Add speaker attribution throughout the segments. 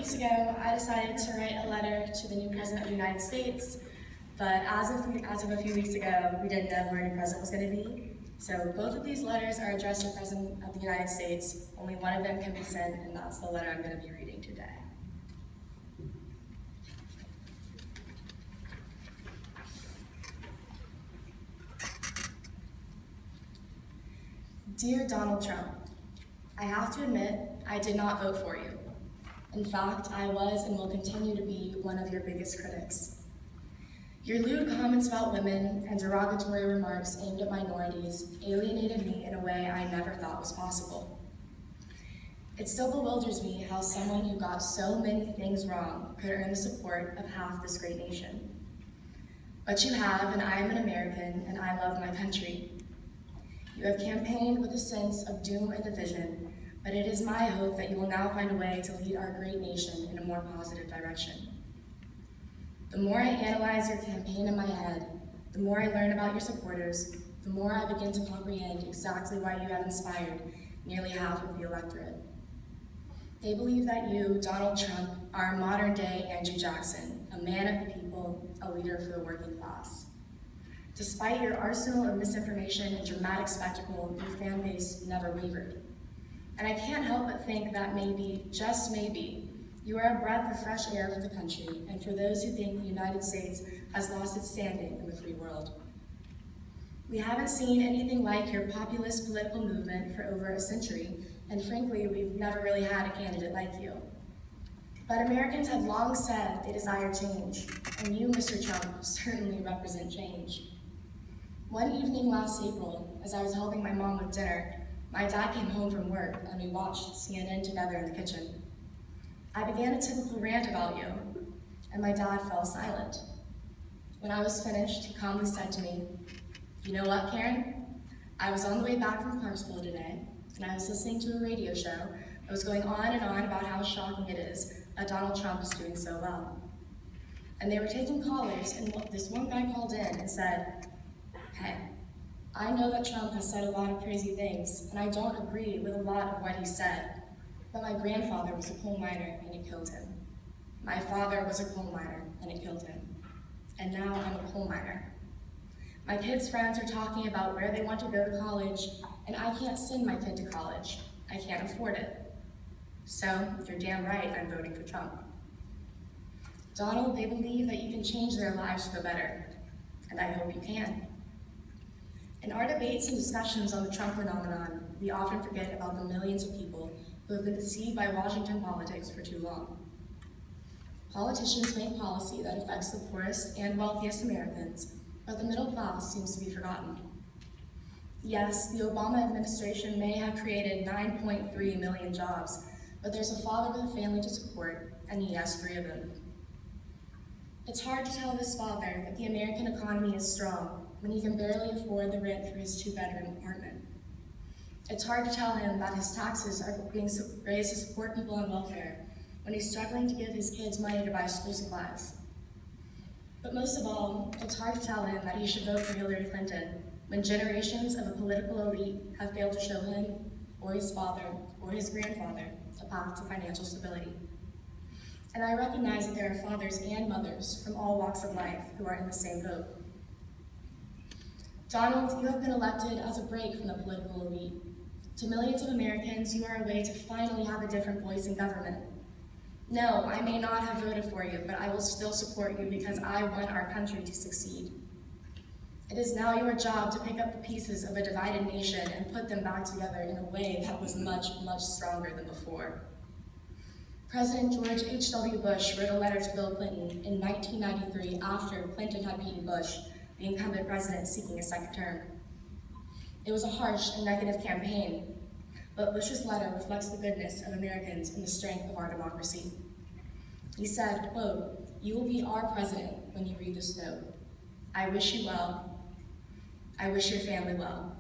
Speaker 1: weeks ago, I decided to write a letter to the new President of the United States, but as of a few weeks ago, we didn't know who our new president was going to be. So both of these letters are addressed to the President of the United States. Only one of them can be sent, and that's the letter I'm going to be reading today. Dear Donald Trump, I have to admit, I did not vote for you. In fact, I was and will continue to be one of your biggest critics. Your lewd comments about women and derogatory remarks aimed at minorities alienated me in a way I never thought was possible. It still bewilders me how someone who got so many things wrong could earn the support of half this great nation. But you have, and I am an American, and I love my country. You have campaigned with a sense of doom and division, but it is my hope that you will now find a way to lead our great nation in a more positive direction. The more I analyze your campaign in my head, the more I learn about your supporters, the more I begin to comprehend exactly why you have inspired nearly half of the electorate. They believe that you, Donald Trump, are a modern-day Andrew Jackson, a man of the people, a leader for the working class. Despite your arsenal of misinformation and dramatic spectacle, your fan base never wavered. And I can't help but think that maybe, just maybe, you are a breath of fresh air for the country and for those who think the United States has lost its standing in the free world. We haven't seen anything like your populist political movement for over a century, and frankly, we've never really had a candidate like you. But Americans have long said they desire change, and you, Mr. Trump, certainly represent change. One evening last April, as I was helping my mom with dinner, my dad came home from work and we watched CNN together in the kitchen. I began a typical rant about you, and my dad fell silent. When I was finished, he calmly said to me, "You know what, Karen? I was on the way back from Clarksville today, and I was listening to a radio show that was going on and on about how shocking it is that Donald Trump is doing so well. And they were taking callers, and this one guy called in and said, 'Hey, I know that Trump has said a lot of crazy things, and I don't agree with a lot of what he said, but my grandfather was a coal miner and it killed him. My father was a coal miner and it killed him. And now I'm a coal miner. My kids' friends are talking about where they want to go to college, and I can't send my kid to college. I can't afford it. So you're damn right I'm voting for Trump.' Donald, they believe that you can change their lives for the better, and I hope you can. In our debates and discussions on the Trump phenomenon, we often forget about the millions of people who have been deceived by Washington politics for too long. Politicians make policy that affects the poorest and wealthiest Americans, but the middle class seems to be forgotten. Yes, the Obama administration may have created 9.3 million jobs, but there's a father with a family to support, and he has 3 of them. It's hard to tell this father that the American economy is strong when he can barely afford the rent for his 2-bedroom apartment. It's hard to tell him that his taxes are being raised to support people on welfare when he's struggling to give his kids money to buy school supplies. But most of all, it's hard to tell him that he should vote for Hillary Clinton when generations of a political elite have failed to show him, or his father, or his grandfather, a path to financial stability. And I recognize that there are fathers and mothers from all walks of life who are in the same boat. Donald, you have been elected as a break from the political elite. To millions of Americans, you are a way to finally have a different voice in government. No, I may not have voted for you, but I will still support you because I want our country to succeed. It is now your job to pick up the pieces of a divided nation and put them back together in a way that was much, much stronger than before. President George H.W. Bush wrote a letter to Bill Clinton in 1993 after Clinton had beaten Bush, the incumbent president seeking a second term. It was a harsh and negative campaign, but Bush's letter reflects the goodness of Americans and the strength of our democracy. He said, quote, "You will be our president when you read this note. I wish you well. I wish your family well.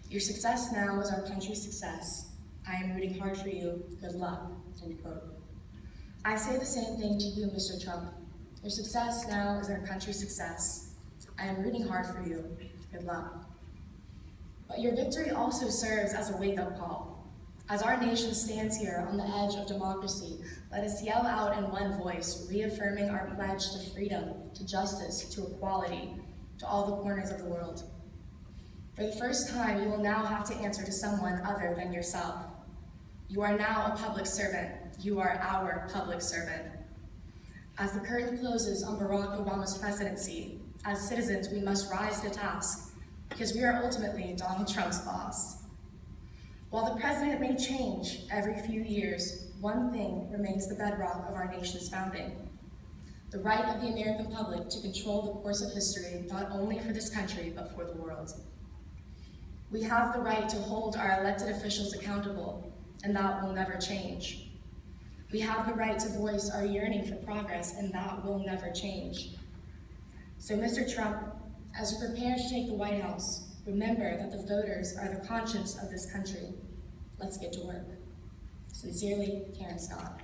Speaker 1: Your success now is our country's success. I am rooting hard for you. Good luck," end quote. I say the same thing to you, Mr. Trump. Your success now is our country's success. I am rooting hard for you. Good luck. But your victory also serves as a wake-up call. As our nation stands here on the edge of democracy, Let us yell out in one voice, reaffirming our pledge to freedom, to justice, to equality, to all the corners of the world. For the first time, you will now have to answer to someone other than yourself. You are now a public servant. You are our public servant. As the curtain closes on Barack Obama's presidency, as citizens, we must rise to the task, because we are ultimately Donald Trump's boss. While the president may change every few years, one thing remains the bedrock of our nation's founding: the right of the American public to control the course of history, not only for this country, but for the world. We have the right to hold our elected officials accountable, and that will never change. We have the right to voice our yearning for progress, and that will never change. So, Mr. Trump, as you prepare to take the White House, remember that the voters are the conscience of this country. Let's get to work. Sincerely, Karin Scott.